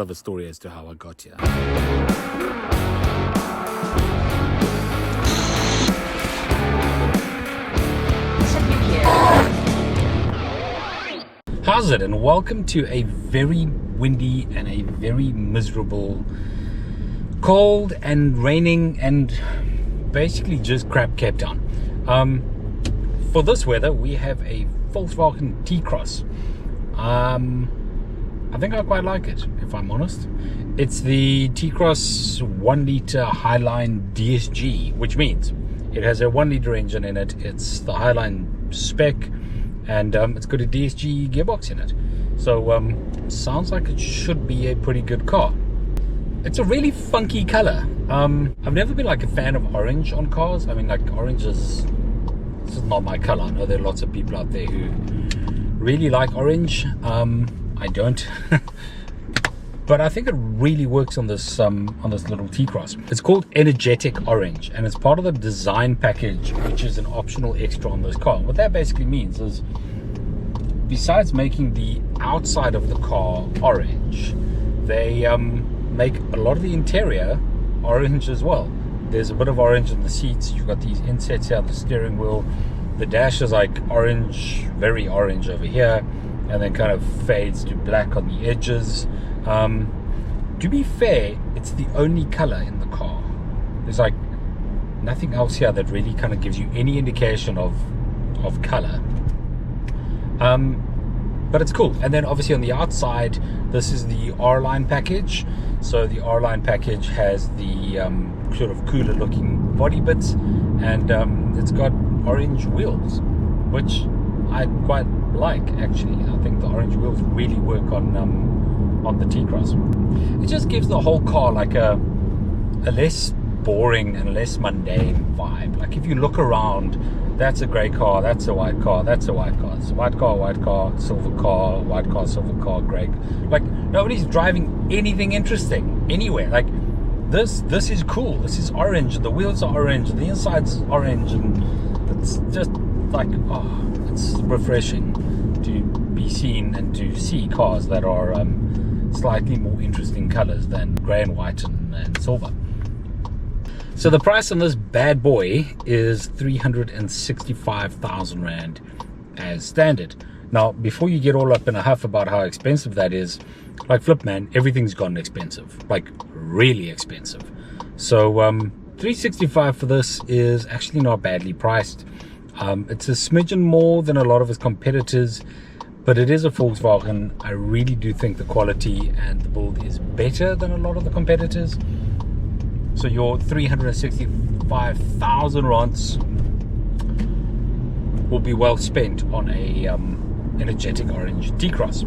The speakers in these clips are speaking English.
of a story as to how I got here. How's it? And welcome to a very windy and a very miserable, cold and raining and basically just crap Cape Town. For this weather, we have a Volkswagen T-Cross. I think I quite like it, if I'm honest. It's the T-Cross 1 litre Highline DSG, which means it has a 1 litre engine in it. It's the Highline spec, and it's got a DSG gearbox in it. So sounds like it should be a pretty good car. It's a really funky color. I've never been like a fan of orange on cars. I mean, like, orange is not my color. I know there are lots of people out there who really like orange. I don't. But I think it really works on this little T-Cross. It's called Energetic Orange, and it's part of the design package, which is an optional extra on this car. What that basically means is, besides making the outside of the car orange, they make a lot of the interior orange as well. There's a bit of orange in the seats. You've got these insets here on the steering wheel. The dash is like orange, very orange over here, and then kind of fades to black on the edges. To be fair, it's the only color in the car. There's like nothing else here that really kind of gives you any indication of color. But it's cool. And then obviously on the outside, this is the R-Line package. So the R-Line package has the sort of cooler looking body bits, and it's got orange wheels, which I quite like, actually. I think the orange wheels really work on the T-Cross. It just gives the whole car like a less boring and less mundane vibe. Like, if you look around, that's a grey car, that's a white car, that's a white car, it's a white car, silver car, white car, silver car, grey. Like, nobody's driving anything interesting anywhere. Like, this is cool. This is orange. The wheels are orange. The inside's orange, and it's just like, oh, it's refreshing to be seen and to see cars that are slightly more interesting colors than grey and white and silver. So the price on this bad boy is 365,000 Rand as standard. Now, before you get all up in a huff about how expensive that is, like, flip man, everything's gotten expensive, like really expensive. So 365 for this is actually not badly priced. It's a smidgen more than a lot of its competitors, but it is a Volkswagen. I really do think the quality and the build is better than a lot of the competitors. So your 365,000 rands will be well spent on a energetic orange T-Cross.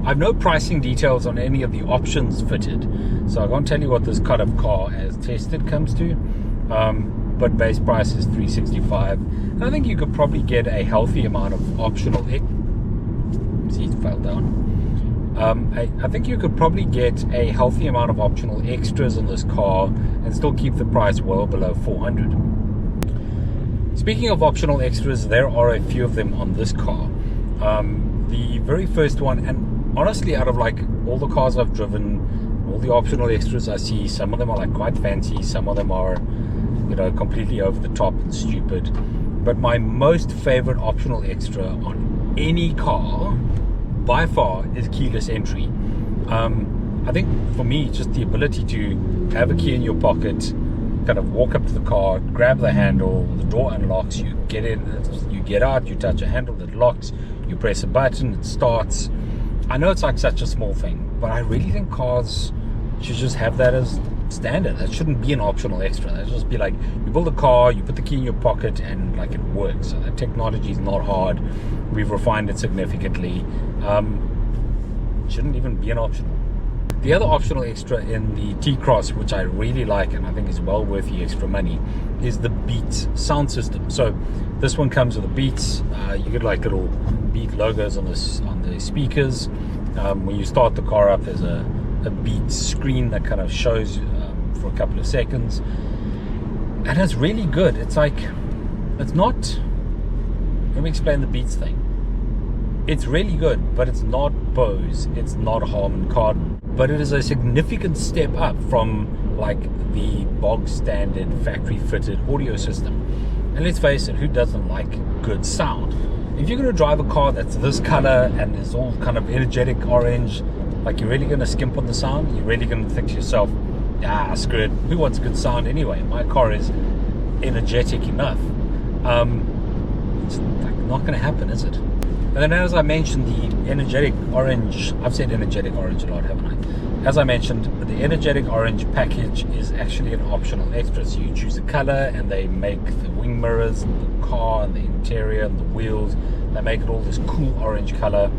I've no pricing details on any of the options fitted, so I can't tell you what this kind of car as tested comes to. But base price is 365. And I think you could probably get a healthy amount of optional. Seat fell down. I think you could probably get a healthy amount of optional extras on this car and still keep the price well below 400. Speaking of optional extras, there are a few of them on this car. The very first one, and honestly, out of like all the cars I've driven, all the optional extras I see, some of them are like quite fancy, some of them are, you know, completely over the top and stupid. But my most favorite optional extra on any car by far is keyless entry. I think for me, just the ability to have a key in your pocket, kind of walk up to the car, grab the handle, the door unlocks, you get in, you get out, you touch a handle that locks, you press a button, it starts. I know it's like such a small thing, but I really think cars should just have that as standard. That shouldn't be an optional extra. That should just be like, you build a car, you put the key in your pocket, and like, it works. So that technology is not hard. We've refined it significantly. Shouldn't even be an optional. The other optional extra in the T-Cross, which I really like and I think is well worth the extra money, is the Beats sound system. So this one comes with the Beats. You get like little Beat logos on the speakers. When you start the car up, there's a Beats screen that kind of shows for a couple of seconds, and it's really good. It's like, it's not, let me explain the Beats thing. It's really good, but it's not Bose, it's not Harman Kardon. but it is a significant step up from like the bog standard factory fitted audio system. And let's face it, who doesn't like good sound? If you're going to drive a car that's this color and is all kind of energetic orange, like, you're really going to skimp on the sound? You're really going to think to yourself, screw it, who wants good sound anyway? My car is energetic enough. It's like not going to happen, is it? And then, as I mentioned, the energetic orange, I've said energetic orange a lot, haven't I? As I mentioned, the energetic orange package is actually an optional extra. So you choose the color, and they make the wing mirrors, and the car, and the interior, and the wheels. They make it all this cool orange color.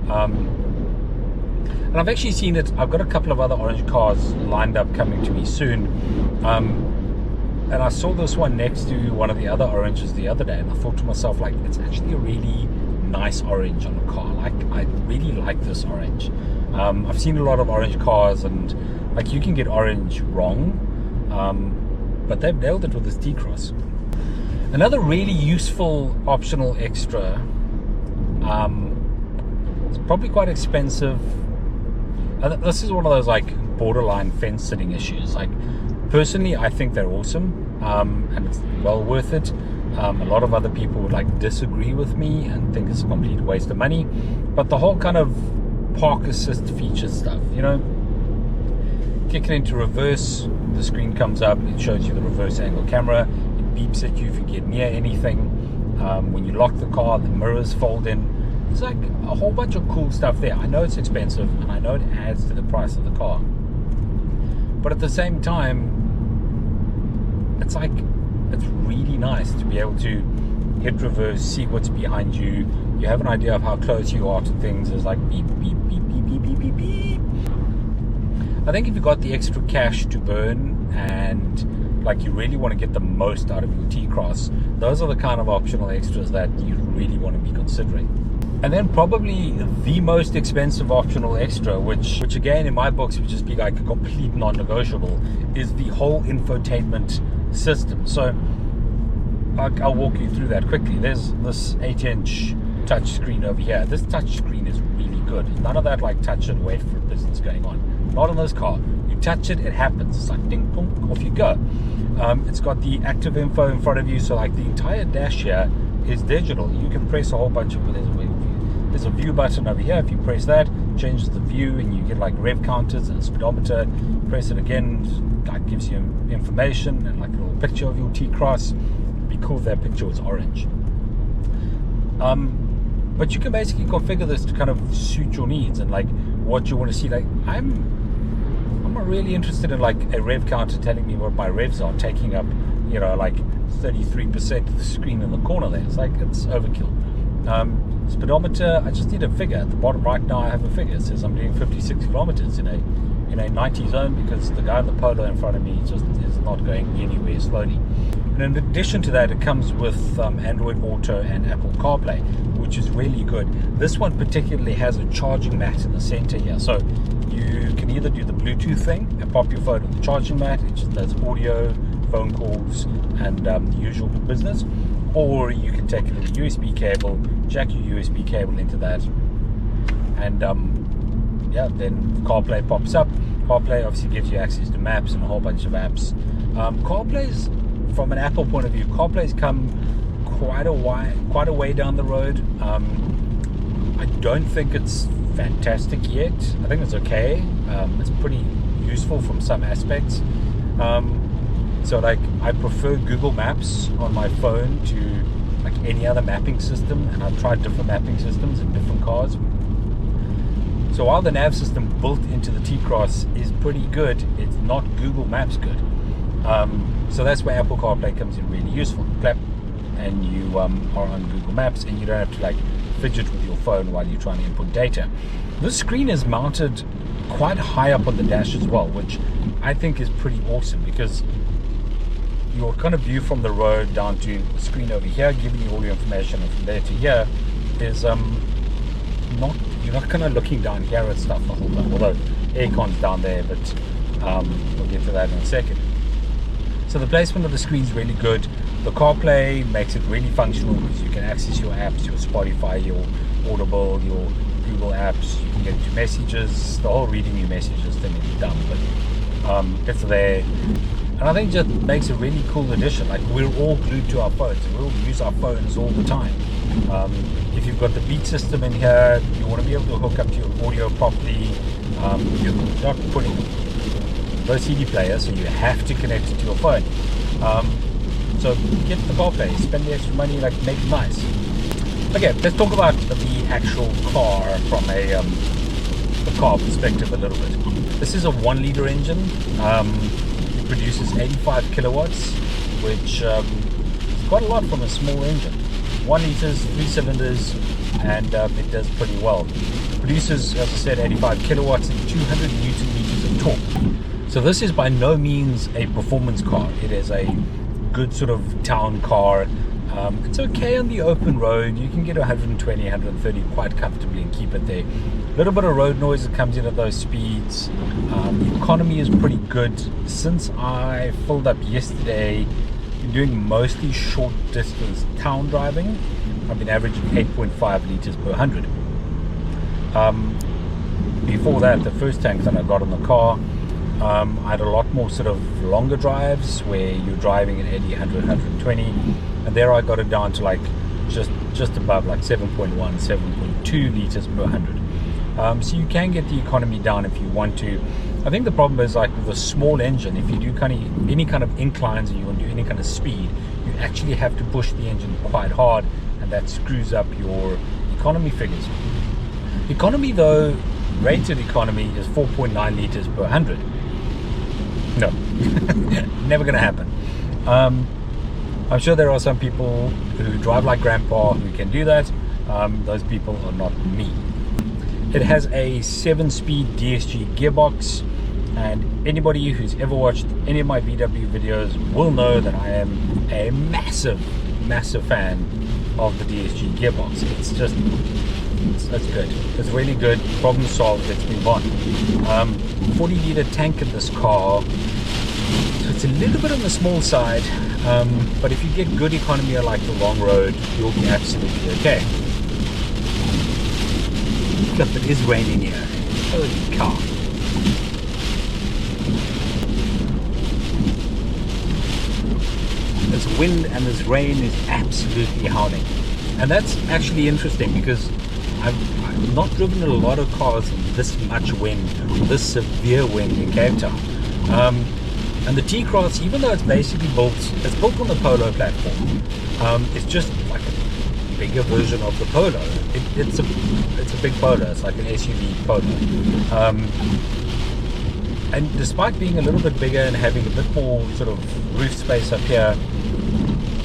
And I've actually seen it. I've got a couple of other orange cars lined up coming to me soon. And I saw this one next to one of the other oranges the other day, and I thought to myself, like, it's actually a really nice orange on a car. Like, I really like this orange. I've seen a lot of orange cars, and like, you can get orange wrong, but they've nailed it with this T-Cross. Another really useful optional extra, it's probably quite expensive. This is one of those like borderline fence sitting issues. Like, personally, I think they're awesome, and it's well worth it. A lot of other people would like disagree with me and think it's a complete waste of money. But the whole kind of park assist feature stuff, you know, kick it into reverse, the screen comes up, it shows you the reverse angle camera, it beeps at you if you get near anything. When you lock the car, the mirrors fold in. There's like a whole bunch of cool stuff there. I know it's expensive, and I know it adds to the price of the car, but at the same time, it's like, it's really nice to be able to hit reverse, see what's behind you. You have an idea of how close you are to things. There's like beep, beep, beep, beep, beep, beep, beep, beep. I think if you got the extra cash to burn, and like, you really want to get the most out of your T-Cross, those are the kind of optional extras that you really want to be considering. And then probably the most expensive optional extra, which again in my books would just be like a complete non-negotiable, is the whole infotainment system. So I'll walk you through that quickly. There's this 8-inch touch screen over here. This touch screen is really good. None of that like touch and wait for business going on. Not on this car. You touch it, it happens. It's like ding pong, off you go. It's got the active info in front of you, so like the entire dash here is digital. You can press a whole bunch of, there's a view button over here. If you press that, it changes the view, and you get like rev counters and a speedometer. Press it again, that gives you information and like a little picture of your T-Cross. It'd be cool if that picture was orange. But you can basically configure this to kind of suit your needs and like what you want to see. Like, I'm not really interested in like a rev counter telling me what my revs are, taking up, you know, like 33% of the screen in the corner there. It's like, it's overkill. Speedometer, I just need a figure. At the bottom right now I have a figure. It says I'm doing 56 kilometers in a 90 zone, because the guy in the Polo in front of me just is not going anywhere slowly. And in addition to that, it comes with Android Auto and Apple CarPlay, which is really good. This one particularly has a charging mat in the center here, so you can either do the Bluetooth thing and pop your phone on the charging mat. It just does audio, phone calls, and the usual business. Or you can take a little USB cable, jack your USB cable into that, and then CarPlay pops up. CarPlay obviously gives you access to maps and a whole bunch of apps. CarPlay's, from an Apple point of view, CarPlay's come quite a way down the road. I don't think it's fantastic yet. I think it's okay. It's pretty useful from some aspects. So like, I prefer Google Maps on my phone to like any other mapping system, and I've tried different mapping systems in different cars. So while the nav system built into the T-Cross is pretty good, it's not Google Maps good. So that's where Apple CarPlay comes in really useful. Clap, and you are on Google Maps, and you don't have to like fidget with your phone while you're trying to input data. This screen is mounted quite high up on the dash as well, which I think is pretty awesome, because your kind of view from the road down to the screen over here, giving you all your information, and from there to here is you're not kind of looking down here at stuff the whole time, although aircon's down there, but we'll get to that in a second. So the placement of the screen is really good. The CarPlay makes it really functional, because you can access your apps, your Spotify, your Audible, your Google Apps, you can get into messages. The whole reading your messages thing is dumb, but it's there. And I think it just makes a really cool addition. Like, we're all glued to our phones, and we all use our phones all the time. If you've got the Beat system in here, you want to be able to hook up to your audio properly. You're not putting no CD player, so you have to connect it to your phone. So get the CarPlay, spend the extra money, like, make it nice. Okay, let's talk about the actual car from a the car perspective a little bit. This is a 1-liter engine. It produces 85 kilowatts, which is quite a lot from a small engine. 1 liters, 3 cylinders, and it does pretty well. It produces, as I said, 85 kilowatts and 200 newton meters of torque. So this is by no means a performance car. It is a good sort of town car. It's okay on the open road. You can get 120, 130 quite comfortably and keep it there. A little bit of road noise that comes in at those speeds. The economy is pretty good. Since I filled up yesterday, been doing mostly short distance town driving. I've been averaging 8.5 liters per 100. Before that, the first tank that I got on the car, I had a lot more sort of longer drives where you're driving at 80, 100, 120, and there I got it down to like just above like 7.1, 7.2 liters per 100. So you can get the economy down if you want to. I think the problem is, like, with a small engine, if you do any kind of inclines and you want to do any kind of speed, you actually have to push the engine quite hard, and that screws up your economy figures. Economy, though, rated economy is 4.9 liters per 100. No, never going to happen. I'm sure there are some people who drive like grandpa who can do that. Those people are not me. It has a 7-speed DSG gearbox, and anybody who's ever watched any of my VW videos will know that I am a massive fan of the DSG gearbox. It's just, that's good. It's really good. Problem solved. Let's move on. 40-liter tank in this car, so it's a little bit on the small side, but if you get good economy on like the long road, you'll be absolutely okay. Look, it is raining here. Holy cow. This wind and this rain is absolutely howling. And that's actually interesting because I've not driven a lot of cars in this much wind, this severe wind in Cape Town. And the T-Cross, even though it's basically built on the Polo platform, it's just like a bigger version of the Polo. It's a big Polo. It's like an SUV Polo. And despite being a little bit bigger and having a bit more sort of roof space up here,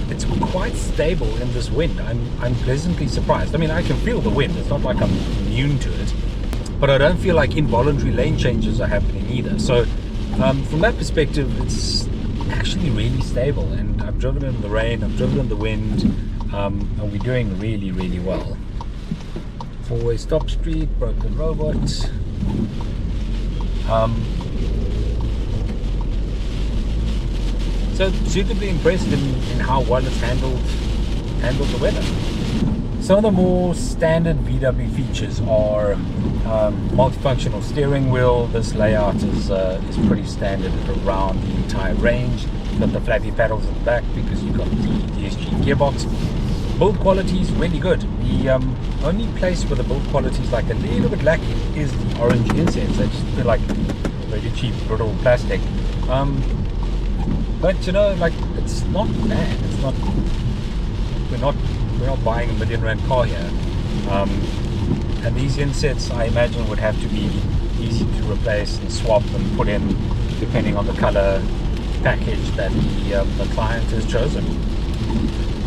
it's quite stable in this wind. I'm pleasantly surprised. I mean, I can feel the wind. It's not like I'm immune to it, but I don't feel like involuntary lane changes are happening either. So from that perspective, it's actually really stable. And I've driven in the rain, I've driven in the wind, and we're doing really, really well. 4-way stop street, broken robot. So suitably impressed in how well it's handled the weather. Some of the more standard VW features are multifunctional steering wheel. This layout is pretty standard around the entire range. You've got the flappy paddles at the back because you've got the DSG gearbox. Build quality is really good. The only place where the build quality is like a little bit lacking is the orange insets. They just feel like really cheap, brittle plastic. But you know, like, it's not bad. It's not. We're not buying a £1 million car here. And these insets, I imagine, would have to be easy to replace and swap and put in, depending on the color package that the client has chosen.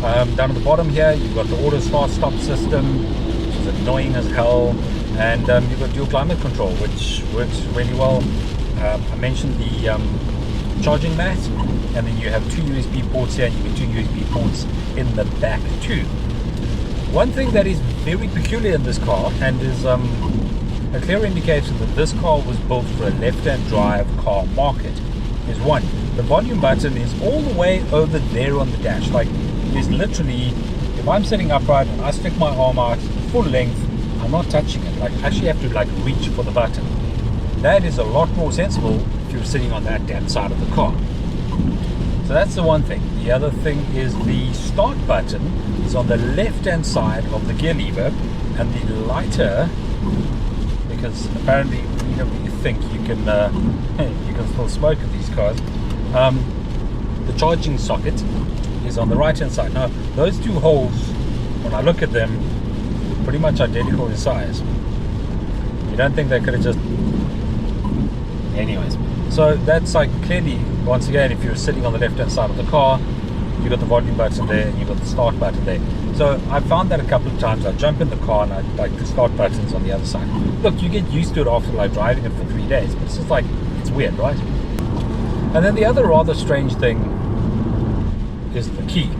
Down at the bottom here, you've got the auto start stop system, which is annoying as hell, and you've got dual climate control, which works really well. I mentioned the charging mat, and then you have 2 USB ports here, and you get 2 USB ports in the back too. One thing that is very peculiar in this car, and is a clear indication that this car was built for a left-hand drive car market, is one, the volume button is all the way over there on the dash. Like, there's literally, if I'm sitting upright and I stick my arm out full length, I'm not touching it. Like, I actually have to like reach for the button. That is a lot more sensible if you're sitting on that damn side of the car. So that's the one thing. The other thing is the start button is on the left-hand side of the gear lever, and the lighter, because apparently you know you think you can still smoke in these cars. The charging socket is on the right-hand side. Now those two holes, when I look at them, pretty much identical in size. You don't think they could have just... Anyways, so that's like clearly, once again, if you're sitting on the left hand side of the car, you got the volume button there and you got the start button there. So I found that a couple of times. I jump in the car and I like the start buttons on the other side. Look, you get used to it after like driving it for 3 days, but it's just like, it's weird, right? And then the other rather strange thing is the key.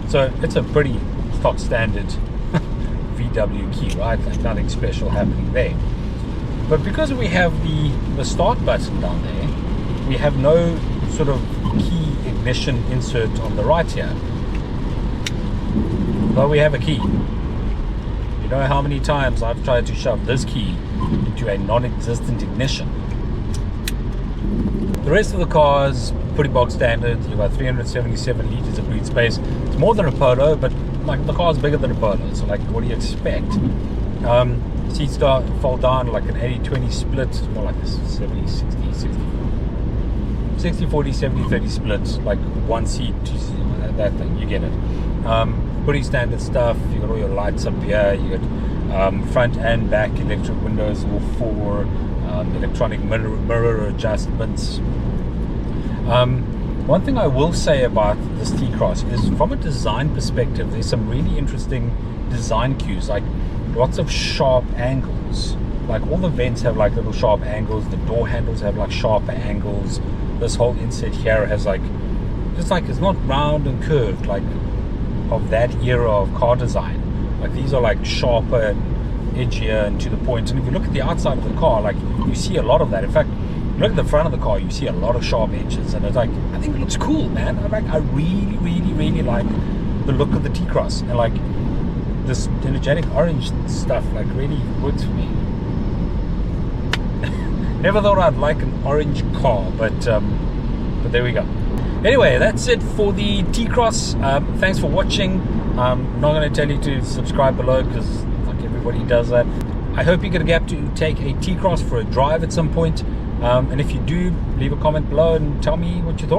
So it's a pretty stock standard VW key, right? Like nothing special happening there. But because we have the start button down there, we have no sort of key ignition insert on the right here. But we have a key. You know how many times I've tried to shove this key into a non-existent ignition. The rest of the car is pretty box standard. You've got 377 liters of boot space. It's more than a Polo, but like the car is bigger than a Polo, so like what do you expect? Seats fall down like an 80-20 split, more like a 60-40, 70-30 split, like one seat, two seats, that thing, you get it. Pretty standard stuff. You got all your lights up here, you got front and back electric windows, all four, electronic mirror adjustments. One thing I will say about this T-Cross is, from a design perspective, there's some really interesting design cues, like lots of sharp angles. Like all the vents have like little sharp angles, the door handles have like sharper angles. This whole inset here has like, just like, it's not round and curved like of that era of car design. Like these are like sharper and edgier and to the point. And if you look at the outside of the car, like you see a lot of that. In fact, look at the front of the car, you see a lot of sharp edges, and it's like, I think it looks cool, man. I really like the look of the T-Cross, and like this energetic orange stuff like really works for me. Never thought I'd like an orange car, but there we go. Anyway, that's it for the T-Cross. Thanks for watching. I'm not going to tell you to subscribe below because like everybody does that. I hope you get a gap to take a T-Cross for a drive at some point. And if you do, leave a comment below and tell me what you thought.